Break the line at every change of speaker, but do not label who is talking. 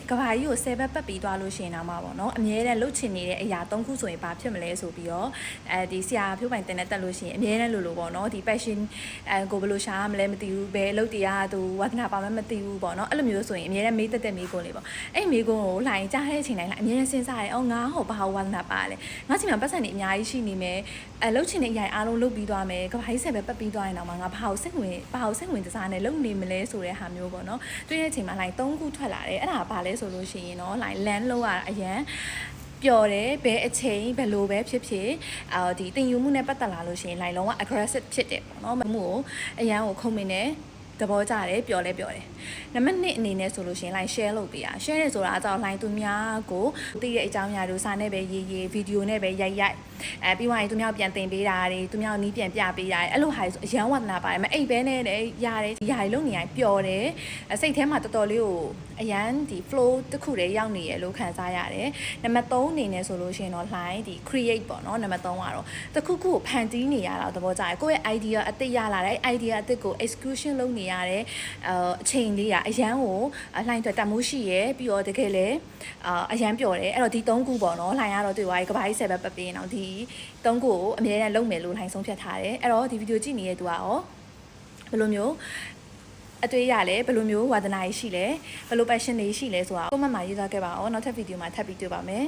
ကဘာကြီးကို10ဘက်ပတ်ပြီးသွားလို့ရှိရင်တော့မှာပေါ့နော်အမြဲတမ်းလှုပ်ချင်နေတဲ့အရာ3ခုဆိုရင်ဘာဖြစ်မလဲဆိုပြီးတော့ဒီဆရာဖြိုးပိုင်တင်တဲ့တက်လို့ရှိရင်အမြဲတမ်းလို့ပေါ့နော်ဒီ passion ကိုဘယ်လိုရှာရမလဲမသိဘူးဘယ်အလုပ်တရားသူဝါသနာပါမှမသိဘူးပေါ့နော်အဲ့လိုမျိုးဆိုရင်အမြဲတမ်းမေးတက်မေးကုန်လေပေါ့အဲ့မေးကုန်ကိုလှိုင်ကြားတဲ့အချိန်တိုင်းလှိုင်အမြဲတမ်းစဉ်းစားတယ်အော်ငါဟောဘာဝါသနာပါလဲငါချိန်မှာပတ်စံနေအများကြီးရှိနေမယ်လှုပ်ချင်တဲ့အရာအားလုံးလုပ်ပြီးသွားမယ်ကဘာကြီး10ဘက်ပတ်ပြီးသွားရင်တော့ငါဘာကိုစိတ်ဝင်တစားနဲ့လုပ်နေမလဲဆိုတဲ့ဟာမျိုးပေါ့နော်တွေ့တဲ့အချိန်မှာလှိုင်3ခုထွက်လာတယ်အဲ့ဒါဘာလဲဆိုလို့ရှိရင်เนาะ like land လောက်ရအရန်ပျော်တယ်ဘယ်အချိန်ဘယ်လိုပဲဖြစ်ဖြစ်ဒီတင်ယူမှုနဲ့ပတ်သက်လာလို့ရှိရင် like လုံးဝ aggressive ဖြစ်တယ်ပေါ့เนาะမှုကိုအရန်ကိုခုံမင်းနဲ့သဘောကျတယ်ပျော်တယ်နံပါတ်1အနေနဲ့ဆိုလို့ရှိရင် like share လုပ်ပေးရ share ရဆိုတာအကြောင်း line သူများကိုသိတဲ့အကြောင်းအရာတို့စာနဲ့ပဲရေးဗီဒီယိုနဲ့ပဲရိုက်ပြီးသွားရင်သူများပြန်တင်ပေးတာတွေသူများနီးပြန်ပြပေးတာတွေအဲ့လိုဟာဆိုအရန်ဝါသနာပါတယ်မအိပ်ပဲနဲ့လည်းရတယ်ဒီဟာတွေလုပ်နေရင်ပျော်တယ်စိတ်ထဲမှာတော်တော်လေးကိုအရန်ဒီ flow တစ်ခုတည်းရောက်နေရလို့ခံစားရတယ်နံပါတ်3အနေနဲ့ဆိုလို့ရှိရင်တော့ line ဒီ create ပေါ့နော်နံပါတ်3ကတော့တစ်ခုခုကိုဖန်တီးနေရတာသဘောကျတယ်ကိုယ့်ရဲ့ idea အသစ်ရလာတဲ့ idea အသစ်ကို execution လုပ်နေရတဲ့အချိန်လေးကအရန်ကိုလှိုင်းအတွက်တမိုးရှိရပြီးတော့တကယ်လည်းအရန်ပျော်တယ်အဲ့တော့ဒီ3ခုပေါ့နော်လှိုင်းကတော့တွေ့သွားပြီကဘာကြီး10ဘက်ပတ်ပြီးရင်တော့ဒီ3ခုကိုအမြဲတမ်းလုပ်မယ်လို့လှိုင်းဆုံးဖြတ်ထားတယ်အဲ့တော့ဒီဗီဒီယိုကြည့်နေတဲ့သူကရောဘယ်လိုမျိုးအတွေ့ရလဲဘယ်လိုမျိုးဝါသနာရှိလဲဘယ်လို passion တွေရှိလဲဆိုတာcommentမှာရေးသားခဲ့ပါအောင်နောက်ထပ်ဗီဒီယိုမှာထပ်ပြီးတွေ့ပါမယ်